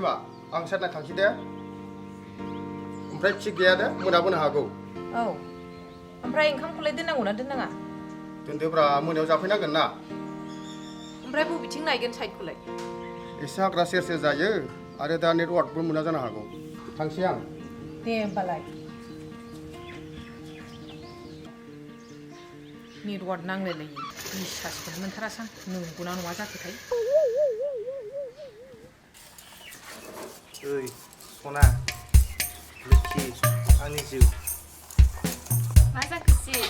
बिमा आं सारना थांसै दे ओमफ्राय थिग गैया दे मोनाबोनो हागौ औ ओमफ्राय ओंखामखौलाय दोननांगौना दोननाङा दोनदोब्रा मोनायाव जाफैनांगोन ना ओमफ्राय बबेथिं नायगोन साइडखौलाय एसे हाग्रा सेर सेर जायो आरो दा नेटवार्कबो मोना जानो हागौ थांसै आं दे होमबालाय नेटवार्क नांलायलायो बिसासखौनो मोनथारासां नंगौना नङा जाखोथाय ओइ सना लोखि आंनि जिउ मा जाखोसै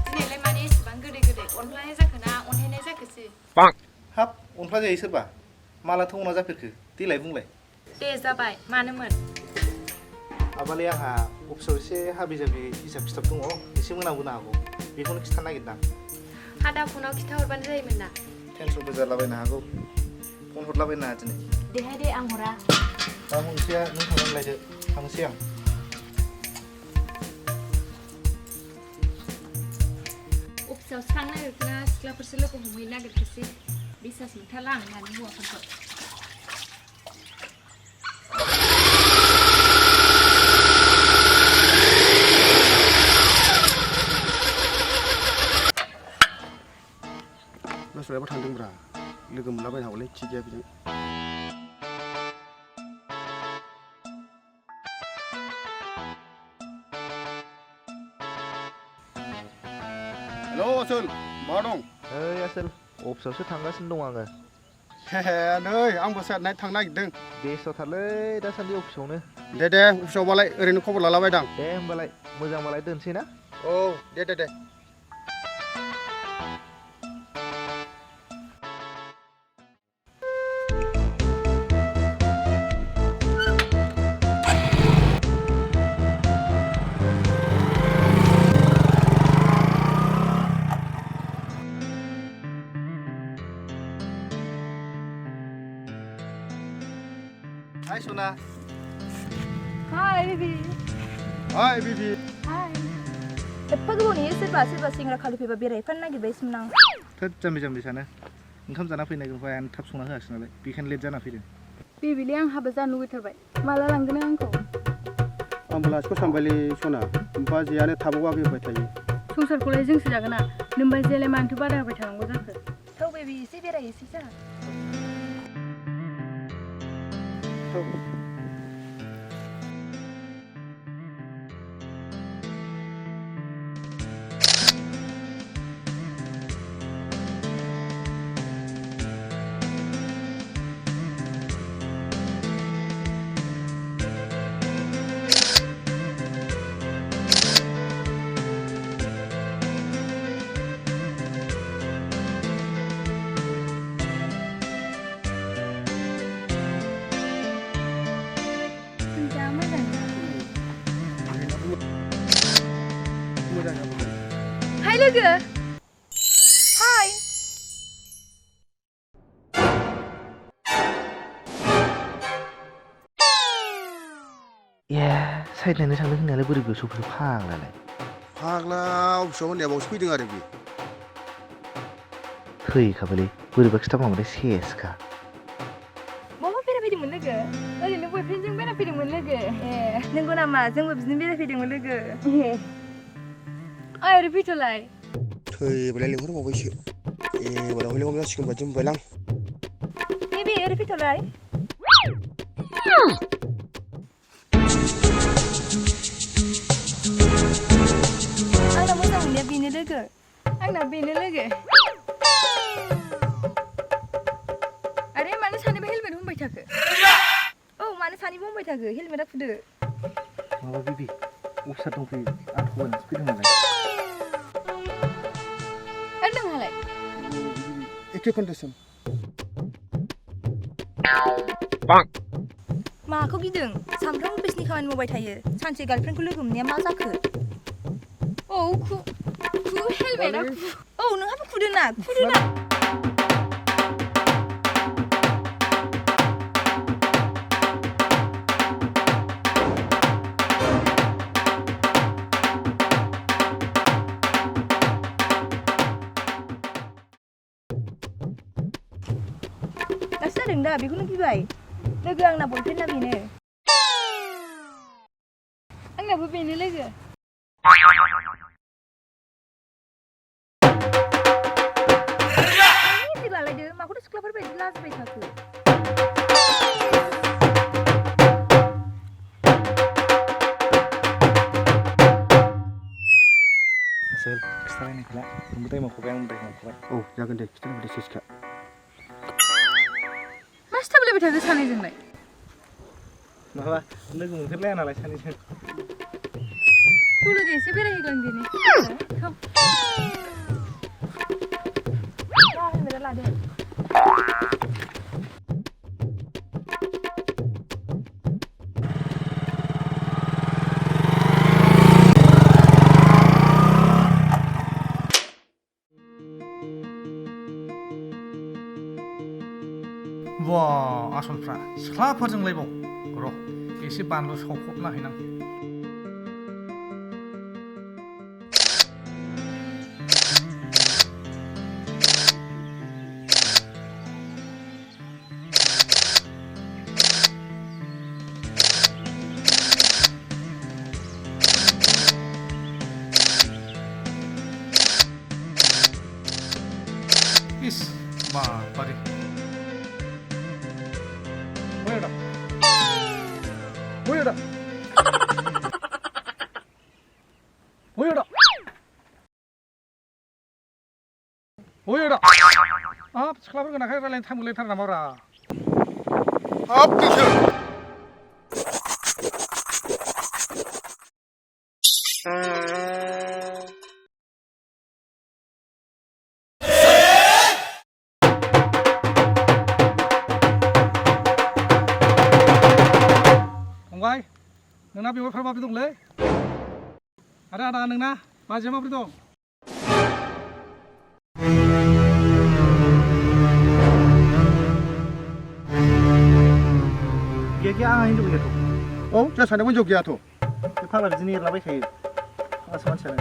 दिनैलाय माने एसेबां गोदै गोदै अनलायनाय जाखोना अनहायनाय जाखोसै हाब अनफ्ला जायो सोरबा मालाथो अना जाफेरखो देलाय बुंलाय दे जाबाय मानोमोन आबालाय आंहा अफिसाव एसे हाबि जाबि हिसाब खिथाब दङ एसे मोनाबोनो हागौ बेखौनो खिथानो नागिरदां हादा फनाव खिथाहरबानो जायोमोन ना टेनसनबो जालाबायनो हागौ फन हरलाबायनो हाया दिनै देहाय दे आं हरा दा मोनसेया नों थांनानै लायदो थांसै आं अफिसाव स्रां नागिरखोना सिख्लाफोरसो लोगो हमहैनो नागिरखोसै बिसास मोनथारला आं दानि हौवाफोरखौ मानसिफ्राबो थांदोंब्रा लोगो मोनलाबायनो हागौलै थिग गैया बिजों हेलौ आसोल मा दं ओइ आसोल अफिसावसो थांगासिनो दं आङो नै आंबो सारनाय थांनो नागिरदों बेस्थ'थारलै दासान्दि अफिसावनो दे अफिसावबालाय ओरैनो खबर लालाबायदां दे होमबालाय मोजांबालाय दोनसै ना औ दे हाय सना Hi, baby. हाय बिबि Hi. एफा गोबावनि सोरबा सेंग्रा खालि फैबा बेरायफानो नागिरबायसोमोन आं थोद जाम्बि सानो ओंखाम जाना फैनायखौ आं थाब संना होआसै नालाय बेखायनो लेट जाना फैदों बेबिलै आं हाबा जानो लुगैथारबाय माला लांगोन आंखौ आंबो लासिखौ सानबायलै सना बाजैयानो थाबावाखै होबाय थायो संसारखौलाय जोंसो जागोन ना नोंबाजैयालाय मानोथो बादा होबाय थानांगौ जाखो थौ बेबि एसे बेरायहैसै जों Hai logo. Hai. ए साइड नायनो थांदों होननायालाय बोरै गोसोआव फैखो फाग्लालाय फाग्ला अफिसाव होननायाबावसो फैदों आरो बे थैखाबायलै बोरैबा खिथाबांबाथाय सेसखा Mama बेरायफैदोंमोन लोगो ओरैनो बयफ्रेन्डजों बेरायफैदोंमोन लोगो ए नंगौ नामा जोंबो बिदिनो बेरायफैदोंमोन लोगो ओरै फैथ'लाय थैबालाय लिंहरबावबायसो एबाराव हयले जासिगोन बायदि मोनबायलां बेबि ओरै फैथ'लाय आंना मोजां मोननाया बेनो लोगो आंना बेनो लोगो आरे मानो सानैबो हेलमेट हमबाय थाखो औ मानो सानैबो हमबाय थाखो हेलमेटआ खुदो माबा बिबि अफिसार दंफैयो आं थगायनासो फैदों नालाय आरो नोंहालाय एखे कन्डिसन माखौ गिदों सामफ्राम अफिसनि खामानि मावबाय थायो सानसे गार्लफ्रेन्डखौ लोगो मोननाया मा जाखो औ हेलमेटआ औ नोंहाबो खुदो ना दासो जादों दा बेखौनो गिबाय लोगो आंना बयफ्रेन्डना बेनो आंनाबो बेनो लोगो लालायदो माखौथ' सिख्लाफोर बायदि लाजिबाय थाखो सोर खिथालायनायखौला नोंबो टाइमाव खबाय आंबो टाइमाव खबाय औ जागोन दे खिथालायबाय दे सिख्ला मा सिथाबलायबाय थाखो सानैजोंलाय माबा लोगो मोनफेरलाया नालाय सानैजों थौ लोगो एसे बेरायहैग्लांदिनि थौ हेलमेटआ लादो बा आसलफ्रा सिख्लाफोरजोंलायबाव र' एसे बानलु सावफबना हैनां इस बारे 뭐야다 뭐야다 뭐야다 뭐야다 아 시클라फोरखौ नाखाय रायलायनो टाइम गैलायथार नामाब्रा हाब बिसोर फंबाय नोंना बेवाइफ्रा माबोरै दंलै आरो आदा नोंना बाजैया माबोरै दं गैया आंहा हिनजाव गैयाथ' औ जोंहा सानैबो हिनजाव गैयाथ' बे फाग्ला बिदिनो एरलाबायखायो मासो मानसियानो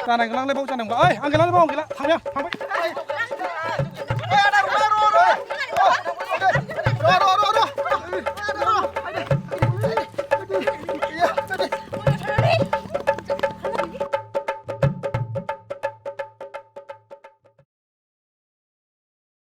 जानाय गैलांलाय बाव जानांगौ ओइ आं गैलालाय बाव गैला थांबाय